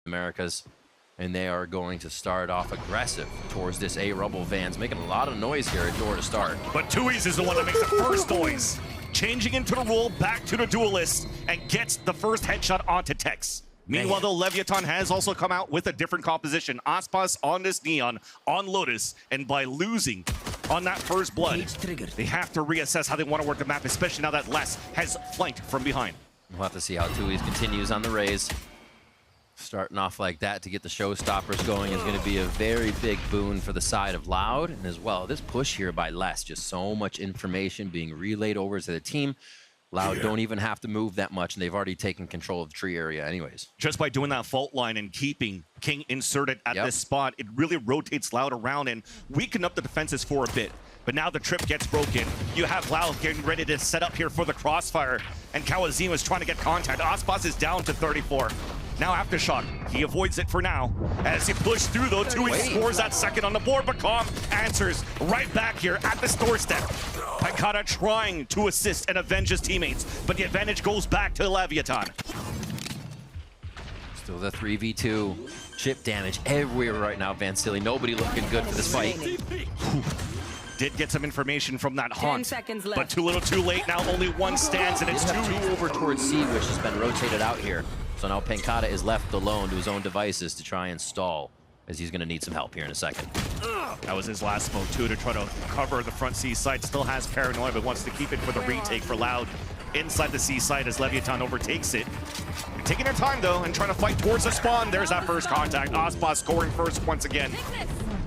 Americas. And they are going to start off aggressive towards this A rubble. Van's making a lot of noise here at door to start. But tuyz is the one that makes the first noise. Changing into the role, back to the duelist, and gets the first headshot onto Tex. Meanwhile, though, Leviatán has also come out with a different composition. Aspas on this Neon, on Lotus, and by losing on that first blood, they have to reassess how they want to work the map, especially now that Les has flanked from behind. We'll have to see how tuyz continues on the raise. Starting off like that to get the showstoppers going is going to be a very big boon for the side of Loud. And as well, this push here by Les, just so much information being relayed over to the team. Loud don't even have to move that much, and they've already taken control of the tree area anyways. Just by doing that fault line and keeping kiNgg inserted at this spot, it really rotates Loud around and weaken up the defenses for a bit. But now the trip gets broken. You have Loud getting ready to set up here for the crossfire, and cauanzin is trying to get contact. Aspas is down to 34. Now Aftershock, he avoids it for now. As he pushes through though, tuyz scores that second on the board, but Calm answers right back here at the doorstep. pANcada trying to assist and avenge his teammates, but the advantage goes back to Leviatán. Still the 3v2. Chip damage everywhere right now, Vansili. Nobody looking good for this fight. Did get some information from that haunt, but too little too late. Now only one stands, and it's two over towards C, which has been rotated out here. So now pANcada is left alone to his own devices to try and stall, as he's going to need some help here in a second. That was his last smoke, too, to try to cover the front C side. Still has Paranoia, but wants to keep it for the retake for Loud inside the C side as Leviatán overtakes it. They're taking their time, though, and trying to fight towards the spawn. There's that first contact. Aspas scoring first once again.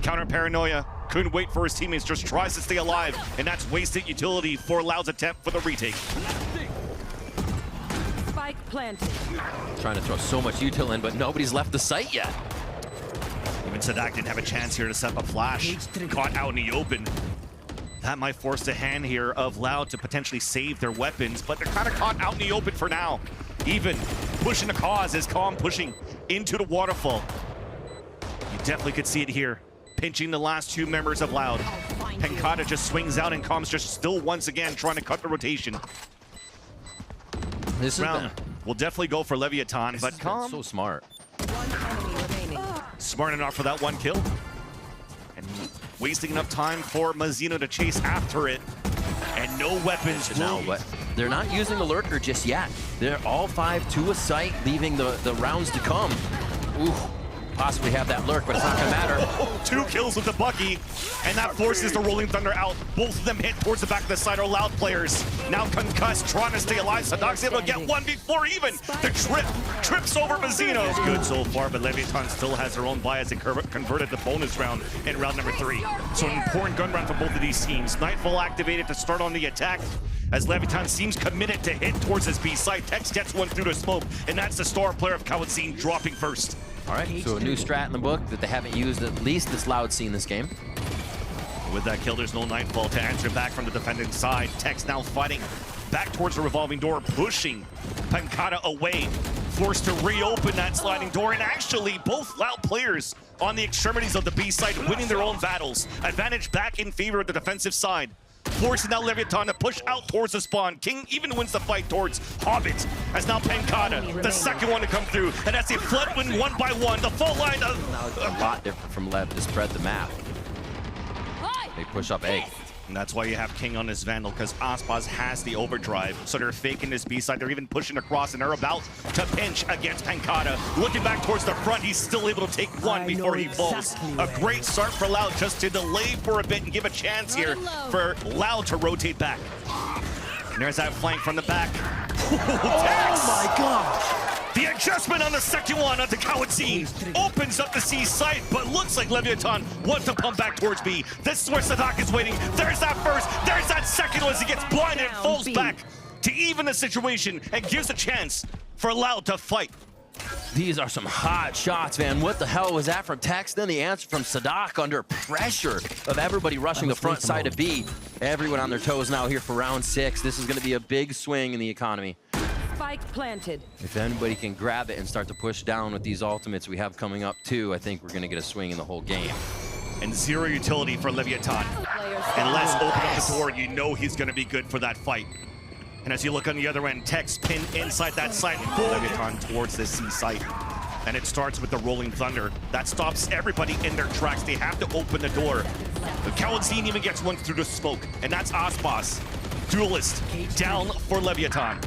Counter Paranoia. Couldn't wait for his teammates, just tries to stay alive, and that's wasted utility for Loud's attempt for the retake. Spike planted. Trying to throw so much util in, but nobody's left the site yet. Even saadhak didn't have a chance here to set up a flash. Caught out in the open. That might force the hand here of Loud to potentially save their weapons, but they're kind of caught out in the open for now. Even pushing the cause is Calm pushing into the waterfall. You definitely could see it here. Pinching the last two members of Loud. pANcada just swings out and Calm's just still once again trying to cut the rotation. This round will definitely go for Leviatán, but Calm so smart. Smart enough for that one kill. And wasting enough time for Mazino to chase after it. And no weapons now, but they're not using the lurker just yet. They're all five to a site, leaving the rounds to come. Ooh. Possibly have that lurk, but it's not gonna matter. 2 kills with the Bucky, and that forces the Rolling Thunder out. Both of them hit towards the back of the side are Loud players. Now concussed, trying to stay alive. saadhak's able to get one before even the trips over Mazino. It's good so far, but Leviatán still has their own bias and converted the bonus round in round number 3. So an important gun round for both of these teams. Nightfall activated to start on the attack, as Leviatán seems committed to hit towards his B side. Tex gets one through the smoke, and that's the star player of cauanzin dropping first. All right, so a new strat in the book that they haven't used at least this Loud scene this game. With that kill, there's no Nightfall to answer back from the defending side. Tex now fighting back towards the revolving door, pushing pANcada away, forced to reopen that sliding door, and actually both Loud players on the extremities of the B side winning their own battles. Advantage back in favor of the defensive side. Forcing now Leviatán to push out towards the spawn. kiNgg even wins the fight towards Hobbit, as now pANcada, the second one to come through. And as they flood win one by one, the full line of... A lot different from Lev to spread the map. They push up A. And that's why you have kiNgg on this Vandal, because Aspas has the overdrive. So they're faking this B side. They're even pushing across, and they're about to pinch against pANcada. Looking back towards the front, he's still able to take one before he falls. A great start for Loud, just to delay for a bit and give a chance here for Loud to rotate back. And there's that flank from the back. Oh my gosh! The adjustment on the second one onto cauanzin opens up the C site, but looks like Leviatán wants to pump back towards B. This is where saadhak is waiting. There's that first, there's that second as he gets blinded and falls back to even the situation and gives a chance for Loud to fight. These are some hot shots, man. What the hell was that from Tex? Then the answer from saadhak under pressure of everybody rushing the front side of B. Everyone on their toes now here for round 6. This is going to be a big swing in the economy. Spike planted. If anybody can grab it and start to push down with these ultimates we have coming up too, I think we're going to get a swing in the whole game. And zero utility for Leviatán. Unless open up the door, you know he's going to be good for that fight. And as you look on the other end, Tex pinned inside that site and pull Leviatán towards this C site. And it starts with the rolling thunder. That stops everybody in their tracks. They have to open the door. The cauanzin even gets one through the smoke. And that's aspas. Duelist down for Leviatán.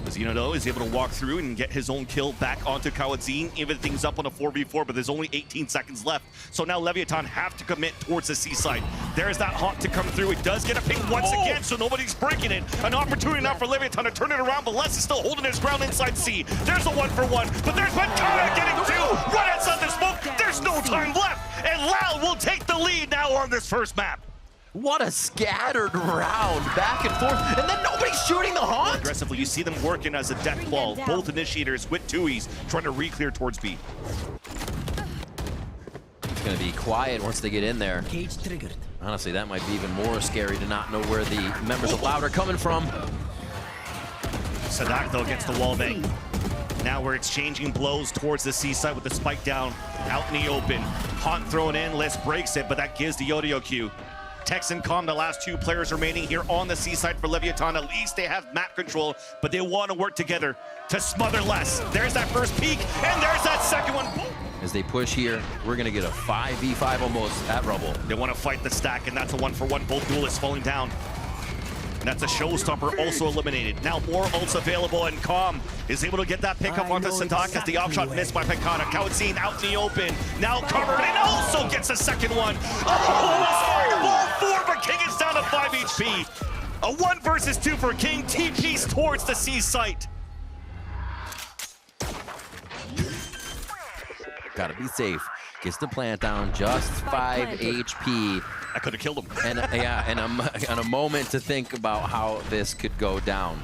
Mazino, though, is able to walk through and get his own kill back onto cauanzin, even things up on a 4v4, but there's only 18 seconds left. So now Leviatán have to commit towards the seaside. There's that haunt to come through. It does get a ping once again, so nobody's breaking it. An opportunity now for Leviatán to turn it around, but Les is still holding his ground inside C. There's a 1-for-1, but there's pANcada getting two right outside the smoke. There's no time left, and Loud will take the lead now on this first map. What a scattered round, back and forth, and then nobody's shooting the haunt? Aggressively, you see them working as a death ball. Both initiators with tuyz trying to re-clear towards B. It's going to be quiet once they get in there. Cage triggered. Honestly, that might be even more scary to not know where the members of Loud are coming from. saadhak, though, gets the wall bang. Now we're exchanging blows towards the seaside with the spike down out in the open. Haunt thrown in, Les breaks it, but that gives the Yodio Q. Tex and Calm, the last two players remaining here on the seaside for Leviatán. At least they have map control, but they want to work together to smother Les. There's that first peek, and there's that second one. As they push here, we're going to get a 5v5 almost at Rubble. They want to fight the stack, and that's a 1-for-1. Both duelists falling down. And that's a showstopper also eliminated. Now more ults available, and Calm is able to get that pickup onto saadhak as the offshot missed by pANcada. cauanzin out in the open, now covered, and also gets a second one. Oh, ball 4, but kiNgg is down to 5 HP. A 1 versus 2 for kiNgg. TP's towards the C site. Gotta be safe. Gets the plant down, just 5 HP. I could have killed him. And yeah, and a moment to think about how this could go down.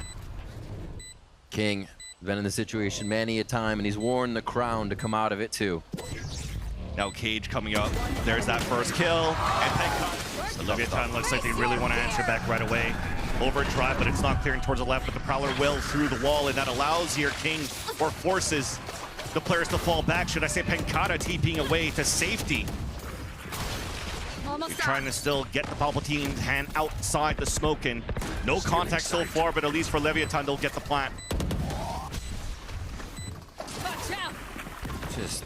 kiNgg been in the situation many a time, and he's worn the crown to come out of it too. Now Cage coming up. There's that first kill. And so Leviatán looks like they really want to answer back right away. Overdrive, but it's not clearing towards the left, but the Prowler will through the wall, and that allows here kiNgg, or forces the players to fall back. Should I say pANcada TPing away to safety. Trying to still get the Palpatine's hand outside the smoke, and no contact so far, but at least for Leviatán, they'll get the plant. Just,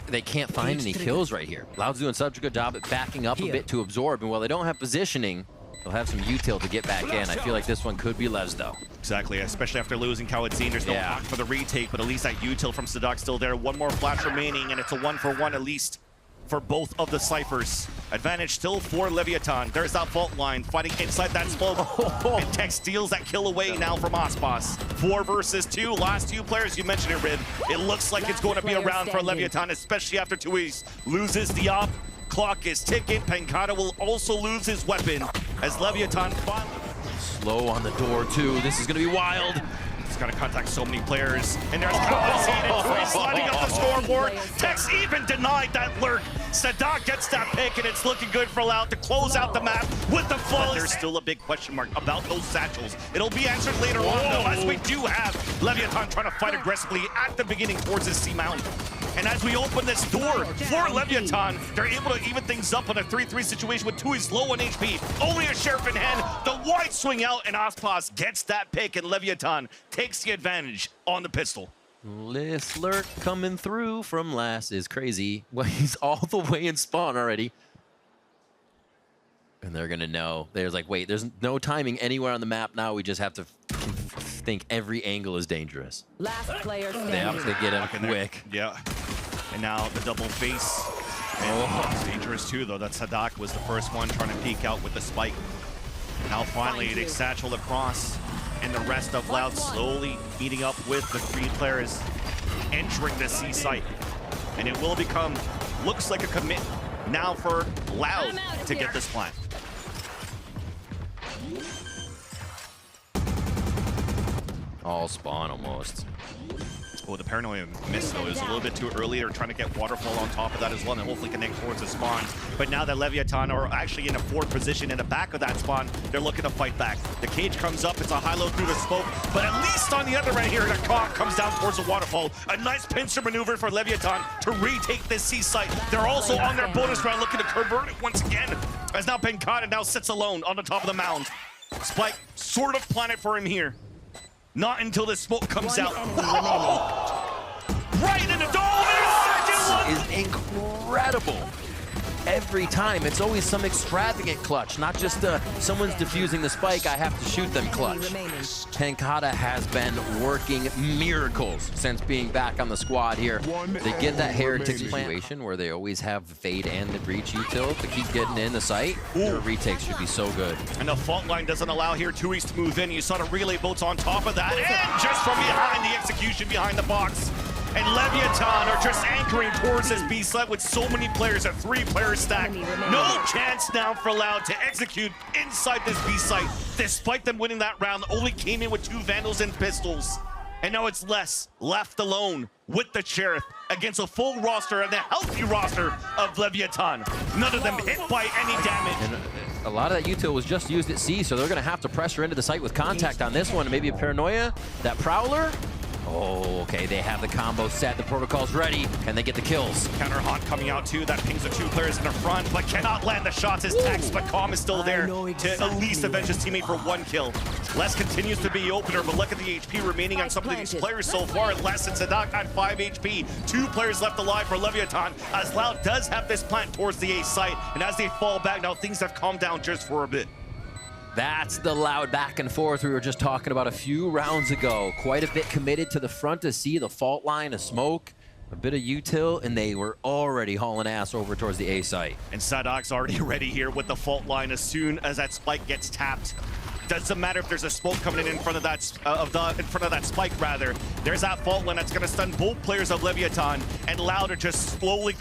they can't find any kills right here. Loud's doing such a good job at backing up a bit to absorb, and while they don't have positioning, they'll have some util to get back in. I feel like this one could be Les, though. Exactly, especially after losing cauanzin. There's no block for the retake, but at least that util from saadhak still there. One more flash remaining, and it's a 1-for-1 at least for both of the ciphers. Advantage still for Leviatán. There's that fault line fighting inside that smoke. And Tex steals that kill away now from aspas. 4 versus 2. Last 2 players, you mentioned it, Rib. It looks like it's going to be around for Leviatán, especially after tuyz loses the op. Clock is ticking. pANcada will also lose his weapon as Leviatán finally... Slow on the door, too. This is going to be wild. He's got to contact so many players. And there's cauanzin and tuyz sliding up the scoreboard. Tex even denied that lurk. saadhak gets that pick, and it's looking good for Loud to close out the map with the flawless. There's still a big question mark about those satchels. It'll be answered later on, though, as we do have Leviatán trying to fight aggressively at the beginning towards his C mount. And as we open this door for Leviatán, they're able to even things up on a 3-3 situation with tuyz low on HP. Only a sheriff in hand. The wide swing out, and aspas gets that pick, and Leviatán takes the advantage on the pistol. This lurk coming through from last is crazy. Well, he's all the way in spawn already. And they're going to know. There's like, wait, there's no timing anywhere on the map now. We just have to think every angle is dangerous. Last player They standing. have to get him quick. Yeah. And now the double face. And it's dangerous too, though. That saadhak was the first one trying to peek out with the spike. Now finally, the satchel across. And the rest of Loud slowly meeting up with the 3 players entering the C site. And it will become, looks like a commit now for Loud to get this plant. All spawn almost. Oh, the paranoia miss, though. It was a little bit too early. They're trying to get waterfall on top of that as well, and hopefully connect towards the spawn. But now that Leviatán are actually in a forward position in the back of that spawn, they're looking to fight back. The cage comes up. It's a high-low through the smoke. But at least on the other end here, the cock comes down towards the waterfall. A nice pincer maneuver for Leviatán to retake this C site. They're also on their bonus round looking to convert it once again, as now pANcada now sits alone on the top of the mound. Spike sort of planted for him here. Not until the smoke comes out. right in the dome, and a second one! Is incredible. Every time, it's always some extravagant clutch, not just someone's defusing the spike, I have to shoot them clutch. pANcada has been working miracles since being back on the squad here. They get that heritage situation where they always have the fade and the breach util to keep getting in the site. Their retakes should be so good. And the fault line doesn't allow here tuyz to move in. You saw the relay boats on top of that, and just from behind, the execution behind the box. And Leviatán are just anchoring towards this B site with so many players, a 3-player stack. No chance now for Loud to execute inside this B site. Despite them winning that round, only came in with 2 Vandals and pistols. And now it's Les left alone with the Sheriff against a full roster and a healthy roster of Leviatán. None of them hit by any damage. And a lot of that util was just used at C, so they're going to have to pressure into the site with contact on this one. Maybe a paranoia. That Prowler. Oh, okay, they have the combo set, the protocol's ready. Can they get the kills? Counter Haunt coming out too, that pings the 2 players in the front, but cannot land the shots as Tex, but Calm is still there to at least avenge his teammate for 1 kill. Les continues to be opener, but look at the HP remaining on some of these players so far. Les and saadhak at 5 HP, 2 players left alive for Leviatán, as Loud does have this plant towards the A site, and as they fall back, now things have calmed down just for a bit. That's the Loud back and forth we were just talking about a few rounds ago. Quite a bit committed to the front to see the fault line, a smoke, a bit of util, and they were already hauling ass over towards the A site. And saadhak's already ready here with the fault line as soon as that spike gets tapped. Doesn't matter if there's a smoke coming in front of that spike rather. There's that fault line that's going to stun both players of Leviatán, and Loud are just slowly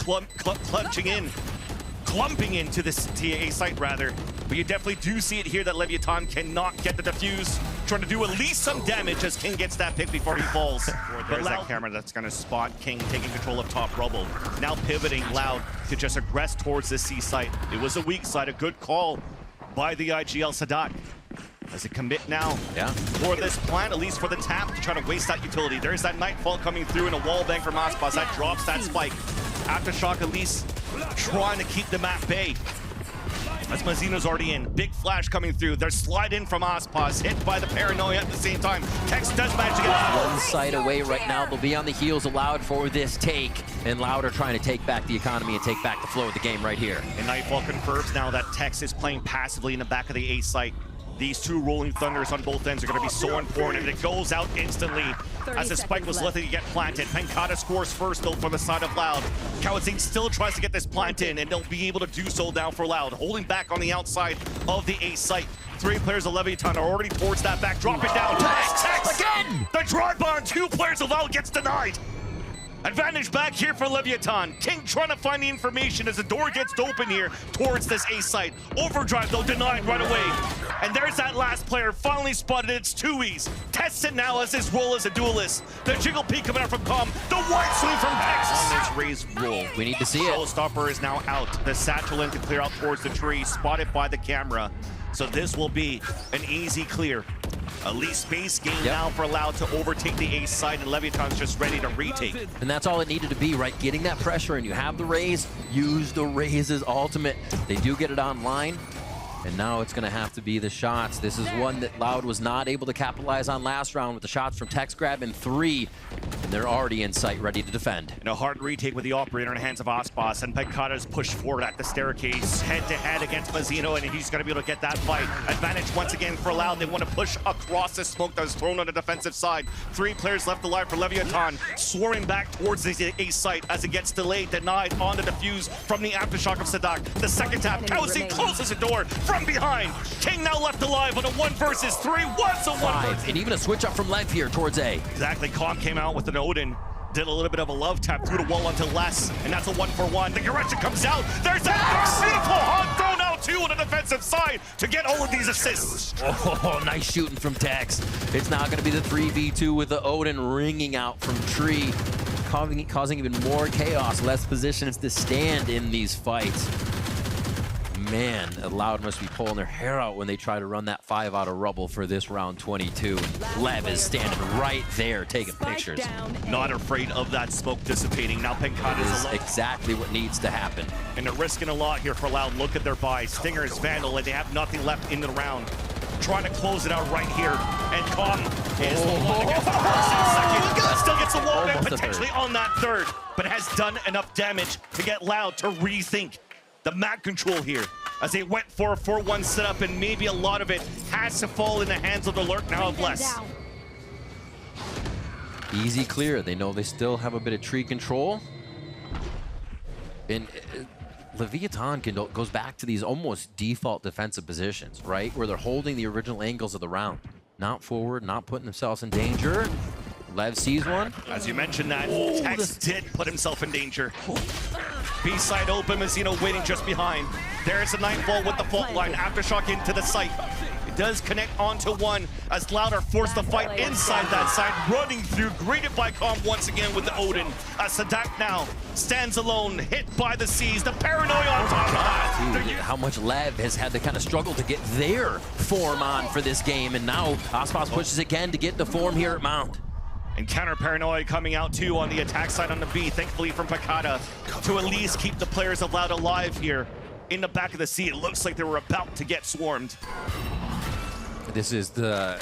clumping into this TA site rather. But you definitely do see it here that Leviatán cannot get the defuse. Trying to do at least some damage as kiNgg gets that pick before he falls. There's that camera that's going to spot kiNgg taking control of top rubble. Now pivoting Loud to just aggress towards this C site. It was a weak side, a good call by the IGL saadhak. As a commit now for this plant, at least for the tap, to try to waste that utility. There's that Nightfall coming through in a wall bang from aspas that drops that spike. Aftershock at least trying to keep them at bay. As Mazino's already in. Big flash coming through. They're slide in from aspas, hit by the paranoia at the same time. Tex does manage to get one side away right now. They'll be on the heels of Loud for this take. And Loud are trying to take back the economy and take back the flow of the game right here. And Nightfall confirms now that Tex is playing passively in the back of the A site. These 2 rolling thunders on both ends are going to be so important, and it goes out instantly as the spike was left to get planted. pANcada scores first, though, for the side of Loud. cauanzin still tries to get this plant in, and they'll be able to do so now for Loud. Holding back on the outside of the A site. 3 players of Leviatán are already towards that back. Drop it down. Tex again! The drive-by on 2 players of Loud gets denied. Advantage back here for Leviatán. kiNgg trying to find the information as the door gets open here towards this A site. Overdrive, though, denied right away. And there's that last player, finally spotted. It's tuyz. Tests it now as his role as a duelist. The jiggle peek coming out from Calm. The white swing from Pexa. On this raised roll. We need to see it. Showstopper is now out. The satchel in to clear out towards the tree, spotted by the camera. So this will be an easy clear. At least space gain now for Loud to overtake the A side, and Leviatán's just ready to retake. And that's all it needed to be, right? Getting that pressure, and you have the raise. Use the raise's ultimate. They do get it online. And now it's going to have to be the shots. This is one that Loud was not able to capitalize on last round with the shots from Tex Grab in 3. And they're already in sight, ready to defend. And a hard retake with the operator in the hands of aspas, and pANcada's pushed forward at the staircase, head-to-head against Mazino, and he's going to be able to get that fight. Advantage once again for Loud. They want to push across the smoke that was thrown on the defensive side. 3 players left alive for Leviatán, soaring back towards the A site as it gets delayed, denied on the defuse from the aftershock of saadhak. The second tap, cauanzin closes the door from behind. kiNgg now left alive on a 1 versus 3. What's a 1 versus 3? And even a switch up from Lev here towards A. Exactly. Calm came out with an Odin. Did a little bit of a love tap through the wall onto Les, and that's a 1-for-1. The Garetta comes out. There's that beautiful hug thrown out too on the defensive side to get all of these assists. Oh, nice shooting from Tex. It's now going to be the 3v2 with the Odin ringing out from tree, causing even more chaos, less positions to stand in these fights. Man, Loud must be pulling their hair out when they try to run that 5 out of rubble for this round 22. Lev is standing right there taking pictures. Not afraid of that smoke dissipating. Now pANcada is exactly what needs to happen. And they're risking a lot here for Loud. Look at their buy. Stingers, Vandal, and they have nothing left in the round. Trying to close it out right here. And Calm is the one that gets the first and second. Still gets Puts a wall in Almost a potentially third. on that third, but has done enough damage to get Loud to rethink the map control here. As they went for a 4-1 setup, and maybe a lot of it has to fall in the hands of the lurk now of Less. Easy clear. They know they still have a bit of tree control. And Leviatán goes back to these almost default defensive positions, right? Where they're holding the original angles of the round. Not forward, not putting themselves in danger. Lev sees one. As you mentioned that, Tex did put himself in danger. B-side open, Mazino waiting just behind. There's a Nightfall with the fault line. Aftershock into the site. It does connect onto one as Loud are forced to fight inside that side. Running through, greeted by Calm once again with the Odin. As saadhak now stands alone, hit by the seas. The paranoia on top of that. Dude, how much Lev has had to kind of struggle to get their form on for this game. And now aspas pushes again to get the form here at Mount. And counter paranoia coming out too on the attack side on the B, thankfully from pANcada, to at least keep the players of Loud alive here. In the back of the sea, it looks like they were about to get swarmed. This is the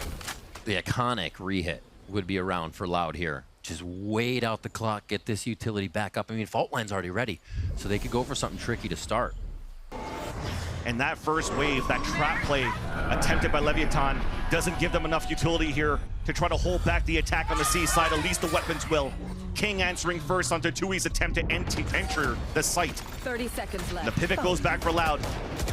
iconic rehit would be around for Loud here. Just wait out the clock, get this utility back up. I mean, fault line's already ready, so they could go for something tricky to start. And that first wave, that trap play attempted by Leviatán, doesn't give them enough utility here to try to hold back the attack on the C side. At least the weapons will. kiNgg answering first onto tuyz attempt to enter the site. 30 seconds left. The pivot goes back for Loud.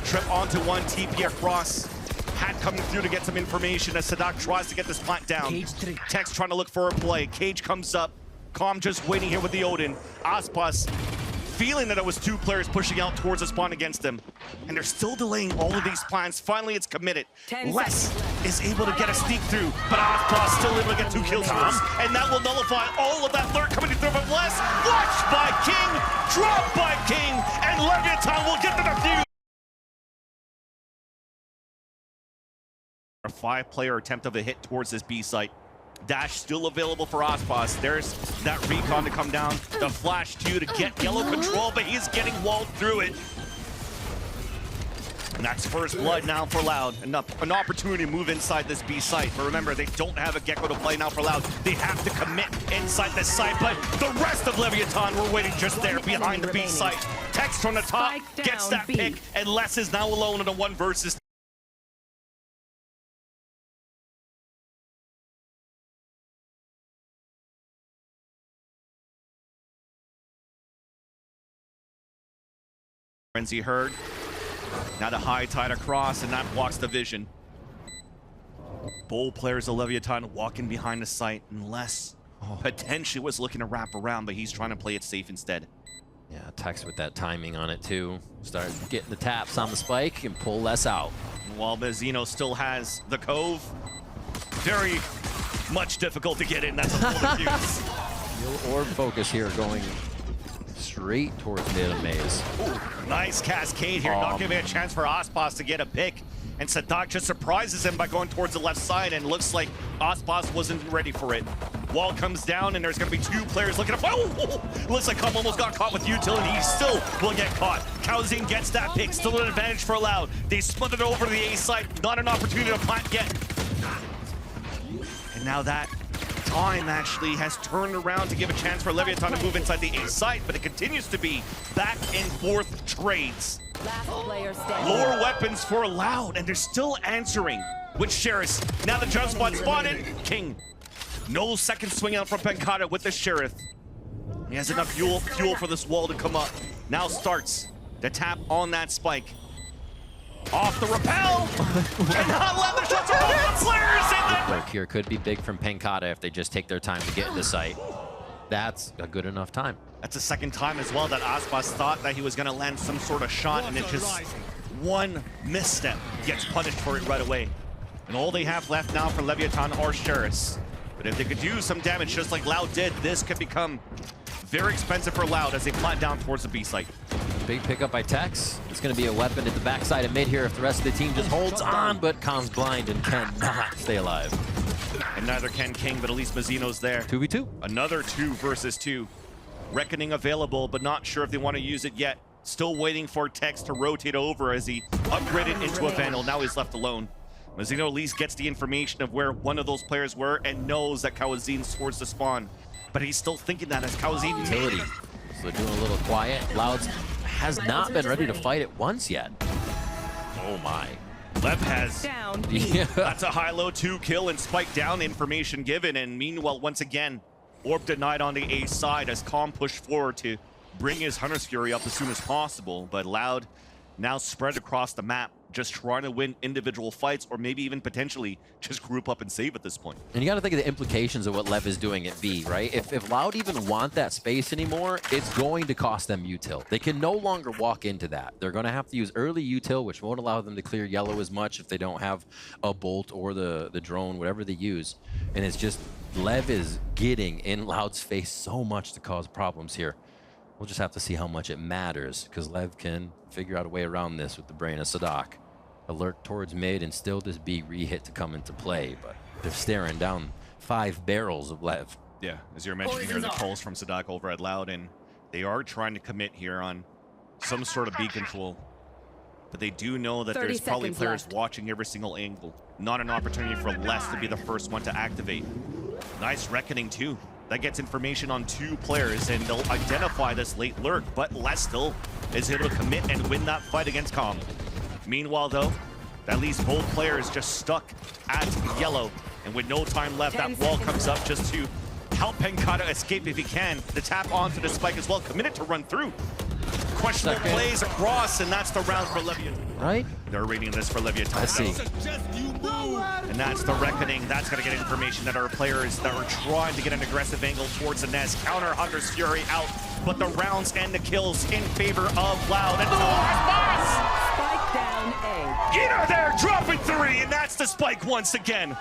Trip onto one, TP across. Hat coming through to get some information as saadhak tries to get this plant down. Tex trying to look for a play. Cage comes up. Calm just waiting here with the Odin. Aspas feeling that it was two players pushing out towards the spawn against them. And they're still delaying all of these plans. Finally, it's committed. Less is able to get a sneak through, but Aspas still able to get 2 kills for us. And that will nullify all of that lurk coming through from Less. Watched by kiNgg, dropped by kiNgg, and Leviatán will get the defuse. A 5-player attempt of a hit towards this B site. Dash still available for aspas. There's that recon to come down. The flash too to get yellow control, but he's getting walled through it. And that's first blood now for Loud. An opportunity to move inside this B site. But remember, they don't have a Gecko to play now for Loud. They have to commit inside this site. But the rest of Leviatán were waiting just there behind the B site. Tex from the top gets that pick, and Less is now alone in a 1 versus. Frenzy heard. Now the high tide across, and that blocks the vision. Bold players of Leviatán walking behind the site, and Less potentially was looking to wrap around, but he's trying to play it safe instead. Yeah, Tex with that timing on it too. Start getting the taps on the spike and pull Less out. While Mazino still has the cove, very much difficult to get in. That's a full defuse. Orb focus here going straight towards mid of maze. Ooh, nice cascade here, not giving a chance for aspas to get a pick. And saadhak just surprises him by going towards the left side, and looks like aspas wasn't ready for it. Wall comes down, and there's going to be 2 players looking up. Oh, looks like Calm almost got caught with utility. He still will get caught. cauanzin gets that pick, still an advantage for Loud. They split it over to the A side, not an opportunity to plant yet. And now that time actually has turned around to give a chance for Leviatán to move inside the A site, but it continues to be back and forth trades. Last player standing. Lower weapons for Loud, and they're still answering with Sheriff. Now the jump spot spotted. kiNgg. No second swing out from pANcada with the Sheriff. He has enough fuel for this wall to come up. Now starts the tap on that spike. Off the rappel! Cannot let the shots are off the players in Work here could be big from pANcada if they just take their time to get in the site. That's a good enough time. That's the second time as well that aspas thought that he was going to land some sort of shot, and it just one misstep gets punished for it right away. And all they have left now for Leviatán are Sheriffs. But if they could do some damage just like Loud did, this could become very expensive for Loud as they plant down towards the B site. Big pickup by Tex. It's going to be a weapon at the backside of mid here if the rest of the team just holds on, but Calm's blind and cannot stay alive. And neither can kiNgg, but at least Mazino's there. 2v2. Another 2 versus 2. Reckoning available, but not sure if they want to use it yet. Still waiting for Tex to rotate over as he upgraded into a Vandal. Now he's left alone. Mazino at least gets the information of where one of those players were and knows that cauanzin's towards the spawn. But he's still thinking that as cauanzin Utility. So doing a little quiet. Louds has not been ready to fight it once yet. Oh my. Lev has. Down. Yeah. That's a high-low 2 kill and spike down information given. And meanwhile, once again, Orb denied on the A side as Calm pushed forward to bring his Hunter's Fury up as soon as possible. But Loud now spread across the map, just trying to win individual fights or maybe even potentially just group up and save at this point. And you got to think of the implications of what Lev is doing at B, right? If Loud even want that space anymore, it's going to cost them util. They can no longer walk into that. They're going to have to use early util, which won't allow them to clear yellow as much if they don't have a bolt or the drone, whatever they use. And it's just, Lev is getting in Loud's face so much to cause problems here. We'll just have to see how much it matters, because Lev can figure out a way around this with the brain of saadhak. Alert towards mid and still this B re-hit to come into play, but they're staring down 5 barrels of Lev. Yeah, as you're mentioning here, the calls from saadhak over at Loud, and they are trying to commit here on some sort of B control. But they do know that there's probably players left. watching every single angle. Not an opportunity for Les to be the first one to activate. Nice reckoning too. That gets information on 2 players, and they'll identify this late lurk, but Les still is able to commit and win that fight against Calm. Meanwhile, though, that leaves both players just stuck at yellow, and with no time left, that wall comes up just to help pANcada escape if he can. The tap onto the spike as well, committed to run through. Questionable plays across, and that's the round for Leviatán. Right? They're reading this for Leviatán. Let's see. And that's the reckoning. That's going to get information that our players that are trying to get an aggressive angle towards the nest. Counter Hunter's Fury out, but the rounds and the kills in favor of Loud. And Spike down A. Getter there, dropping 3, and that's the spike once again.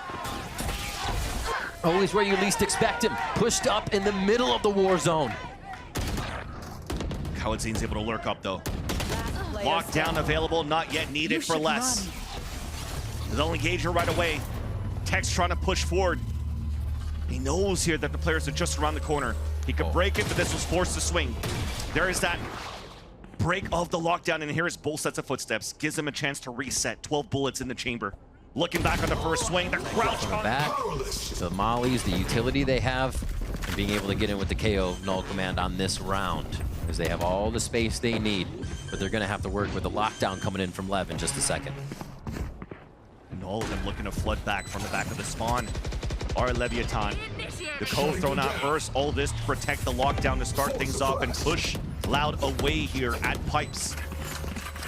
Always where you least expect him. Pushed up in the middle of the war zone. cauanzin's able to lurk up though. Player Lockdown available, not yet needed for Les. They'll engage her right away. Tex trying to push forward. He knows here that the players are just around the corner. He could break it, but this was forced to swing. There is that break of the lockdown, and here's both sets of footsteps. Gives him a chance to reset. 12 bullets in the chamber. Looking back on the first swing, the crouch on Back, the mollies, the utility they have, and being able to get in with the KO null command on this round, because they have all the space they need, but they're going to have to work with the lockdown coming in from Lev in just a second. And all of them looking to flood back from the back of the spawn are Leviatán. The code thrown out first, all this to protect the lockdown to start things off and push Loud away here at Pipes.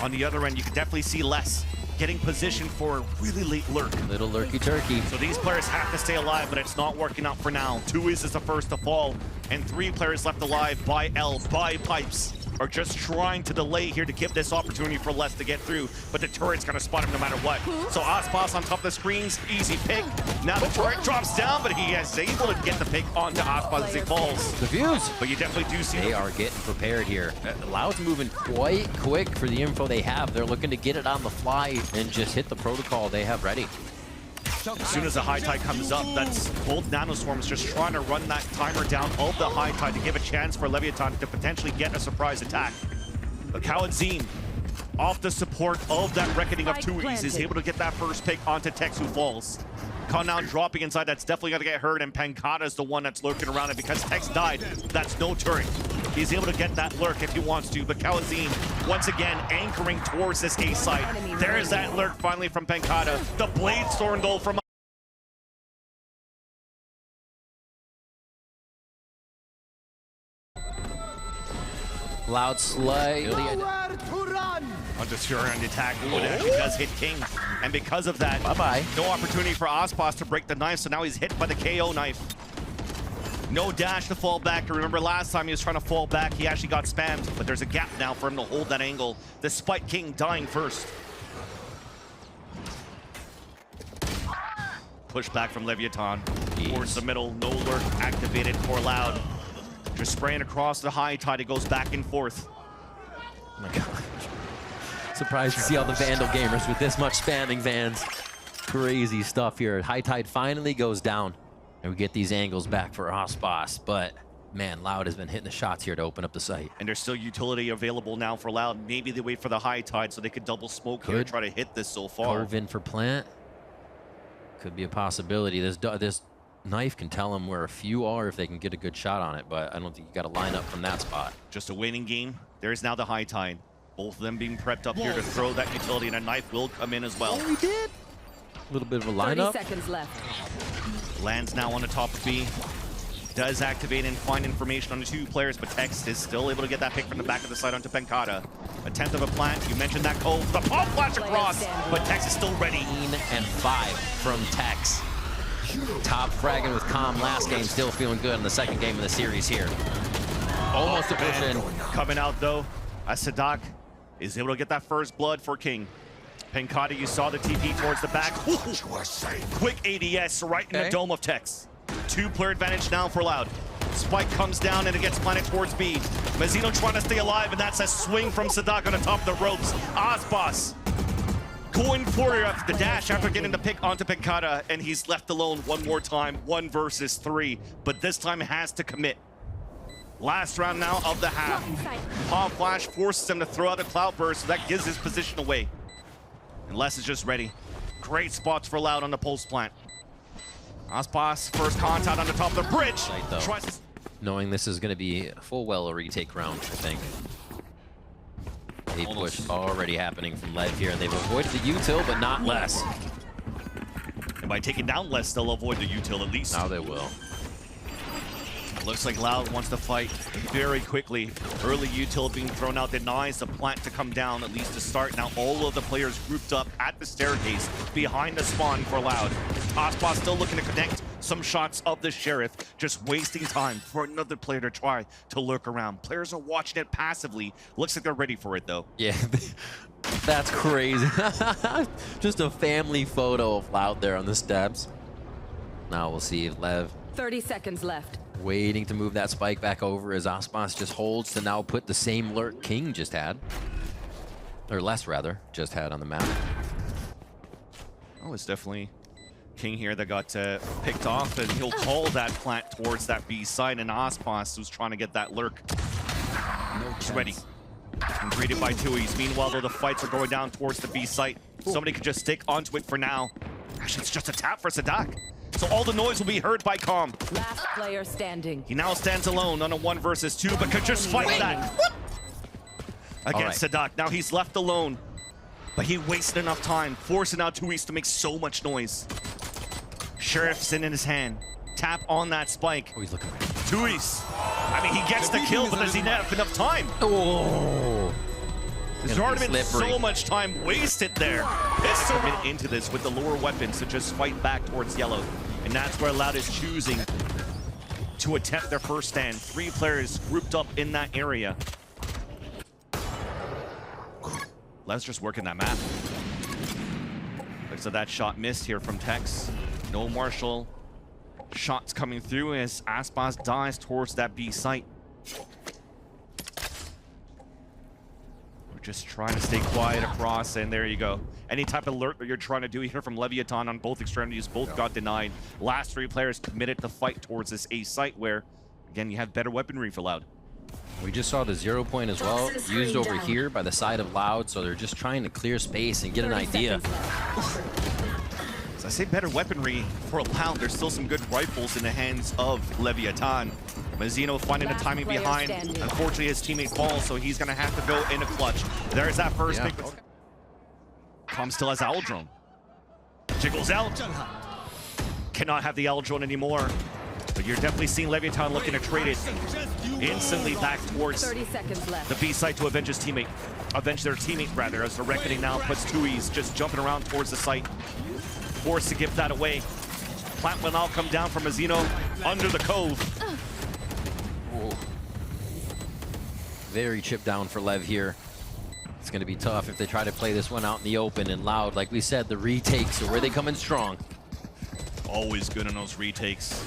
On the other end, you can definitely see Les getting positioned for a really late lurk. Little lurky turkey. So these players have to stay alive, but it's not working out for now. tuyz is the first to fall, and 3 players left alive by L, by Pipes, are just trying to delay here to give this opportunity for Les to get through, but the turret's gonna spot him no matter what. So aspas on top of the screens, easy pick. Now the turret drops down, but he is able to get the pick onto aspas as he falls. The views. But you definitely do see They are getting prepared here. Loud's moving quite quick for the info they have. They're looking to get it on the fly and just hit the protocol they have ready. as soon as the high tide comes up, that's both nanoswarms just trying to run that timer down of the high tide to give a chance for Leviatán to potentially get a surprise attack. But cauanzin, off the support of that reckoning of tuyz, is able to get that first pick onto Tex, who falls. Con now dropping inside, that's definitely going to get hurt, and pANcada is the one that's lurking around it because Tex died. That's no turret. He's able to get that lurk if he wants to, but cauanzin, once again, anchoring towards this A site. There's that lurk finally from pANcada. The blade storm though from Loud slay. onto Fury on the attack. Ooh, it actually does hit kiNgg. And because of that, Bye-bye. no opportunity for aspas to break the knife, so now he's hit by the KO knife. No dash to fall back. Remember last time he was trying to fall back, he actually got spammed, but there's a gap now for him to hold that angle, despite kiNgg dying first. Push back from Leviatán towards the middle. No lurk activated for Loud. Just spraying across the high tide. It goes back and forth. Oh my god. Surprised to see all the Vandal gamers with this much spamming Vans. Crazy stuff here. High tide finally goes down, and we get these angles back for aspas. But man, Loud has been hitting the shots here to open up the site. And there's still utility available now for Loud. Maybe they wait for the high tide so they could double smoke here and try to hit this so far. Cove in for plant. Could be a possibility. This knife can tell them where a few are if they can get a good shot on it, but I don't think you got to line up from that spot. Just a waiting game. There's now the high tide. Both of them being prepped up here to throw that utility, and a knife will come in as well. Oh, he did. A little bit of a 30 lineup. seconds left. Lands now on the top of B. Does activate and find information on the two players, but Tex is still able to get that pick from the back of the side onto pANcada. A tenth of a plant. You mentioned that cove. The pop flash across, but Tex is still ready. and 5 from Tex. Top fragging with Calm last game, still feeling good in the second game of the series here. Almost a push in. Coming out though, as saadhak is able to get that first blood for kiNgg. pANcada, you saw the TP towards the back. Ooh, quick ADS right in the dome of Tex. 2-player advantage now for Loud. Spike comes down and it gets planted towards B. Mazino trying to stay alive, and that's a swing from saadhak on the top of the ropes. Aspas going for the dash after getting the pick onto pANcada, and he's left alone one more time, 1 versus 3, but this time has to commit. Last round now of the half. Pop flash forces him to throw out a cloud burst, so that gives his position away. And Les is just ready. Great spots for Loud on the post plant. Aspas, first contact on the top of the bridge. Tries knowing this is going to be full well a retake round, I think. A push already happening from Lev here, and they've avoided the util, but not Les. And by taking down Les, they'll avoid the util at least. Now they will. Looks like Loud wants to fight very quickly. Early util being thrown out denies the plant to come down, at least to start. Now all of the players grouped up at the staircase behind the spawn for Loud. Aspas still looking to connect some shots of the Sheriff, just wasting time for another player to try to lurk around. Players are watching it passively. Looks like they're ready for it though. Yeah, that's crazy. Just a family photo of Loud there on the steps. Now we'll see if Lev 30 seconds left. waiting to move that spike back over as aspas just holds to now put the same lurk kiNgg just had. Or less, rather, just had on the map. Oh, it's definitely kiNgg here that got picked off, and he'll call that plant towards that B side, and aspas, who's trying to get that lurk, is ready. And greeted by tuyz. Meanwhile, though, the fights are going down towards the B site. Somebody could just stick onto it for now. Actually, it's just a tap for saadhak. So all the noise will be heard by Calm. Last player standing. He now stands alone on a 1 versus 2, but could just fight that against saadhak. Now he's left alone, but he wasted enough time, forcing out tuyz to make so much noise. Sheriff's in his hand. Tap on that spike. Oh, he's looking right. tuyz. I mean, he gets the kill, but does he not have enough time? Oh! There's already been so much time wasted there. Pistol into this with the lower weapons to just fight back towards yellow. And that's where Loud is choosing to attempt their first stand. 3 players grouped up in that area. Loud's just working that map. Looks like that shot missed here from Tex. No Marshall. Shots coming through as aspas dies towards that B site. We're just trying to stay quiet across, and there you go. Any type of alert that you're trying to do here from Leviatán on both extremities, both got denied. Last 3 players committed to fight towards this A site where, again, you have better weaponry for Loud. We just saw the 0 point as well, used over here by the side of Loud, so they're just trying to clear space and get an idea. So I say better weaponry for Loud. There's still some good rifles in the hands of Leviatán. Mazino finding the timing behind. Unfortunately, his teammate falls, so he's going to have to go in a clutch. There's that first pick. Calm still has Owl Drone. Jiggles out. Cannot have the Owl Drone anymore. But you're definitely seeing Leviatán looking to trade it instantly back towards 30 seconds left. the B site to avenge his teammate. Avenge their teammate, rather, as the Reckoning now puts tuyz just jumping around towards the site. Forced to give that away. Plant will now come down from Mazino under the cove. Whoa. Very chipped down for Lev here. It's going to be tough if they try to play this one out in the open and Loud. Like we said, the retakes are where they come in strong. Always good on those retakes.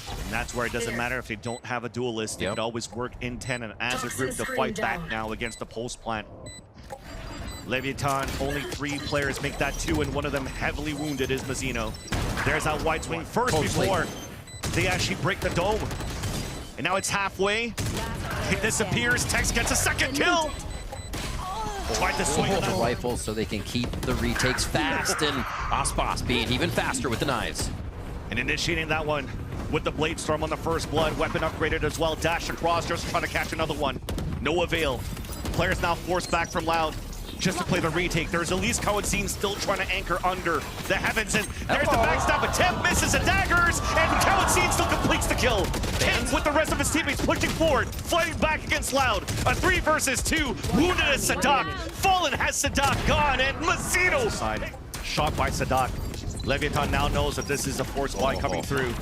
And that's where it doesn't matter if they don't have a duelist. They could always work in tandem as a group to fight back now against the post plant. Leviatán, only 3 players make that 2, and one of them heavily wounded is Mazino. There's that wide swing first before they actually break the dome. And now it's halfway. It disappears. Tex gets a second kill. Tried to swing the rifle so they can keep the retakes fast, and Aspas being even faster with the knives. And initiating that one with the Blade Storm on the first blood. Weapon upgraded as well. Dash across, just trying to catch another one. No avail. Players now forced back from Loud just to play the retake. There's at least cauanzin still trying to anchor under the heavens, and there's the backstab attempt, misses the daggers, and cauanzin still completes the kill. And with the rest of his teammates pushing forward, fighting back against Loud. A 3 versus 2, wounded as saadhak. Fallen has saadhak gone, and Mazino side shot by saadhak. Leviatán now knows that this is a force fly coming through.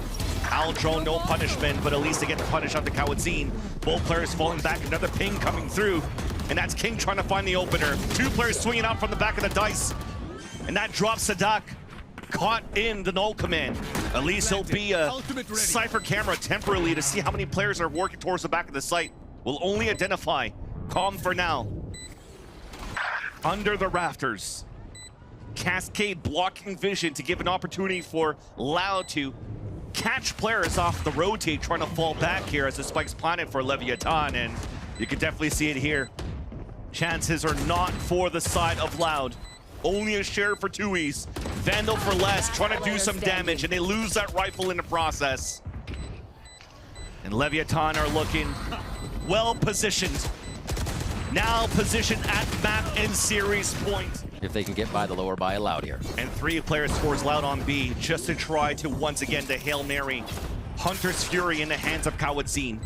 Aldrone, no punishment, but at least they get the punish on the cauanzin. Both players falling back, another ping coming through. And that's kiNgg trying to find the opener. 2 players swinging out from the back of the dice. And that drops saadhak. Caught in the null command. At least he'll be a Cypher camera temporarily to see how many players are working towards the back of the site. We'll only identify Calm for now. Under the rafters. Cascade blocking vision to give an opportunity for Loud to catch players off the rotate, trying to fall back here as the spike's planted for Leviatán, and you can definitely see it here. Chances are not for the side of Loud. Only a share for tuyz. Vandal for less, trying to do some damage, and they lose that rifle in the process. And Leviatán are looking well positioned. Now positioned at map and series point. If they can get by the lower by Loud here. And 3 players scores Loud on B just to try to once again to Hail Mary Hunter's Fury in the hands of cauanzin.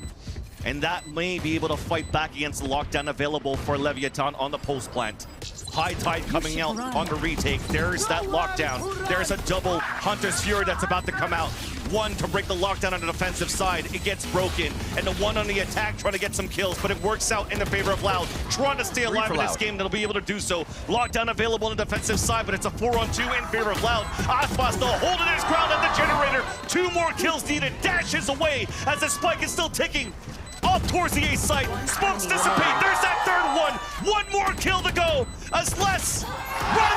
And that may be able to fight back against the lockdown available for Leviatán on the post plant. High Tide coming out on the retake. There's that lockdown. There's a double Hunter's Fury that's about to come out. 1 to break the lockdown on the defensive side. It gets broken. And the 1 on the attack trying to get some kills, but it works out in the favor of Loud. Trying to stay alive in this game, that'll be able to do so. Lockdown available on the defensive side, but it's a 4-on-2 in favor of Loud. Aspas still holding his ground at the generator. 2 more kills needed. Dashes away as the spike is still ticking. Off towards the A site. Smokes dissipate. There's that third one. 1 more kill to go. As less running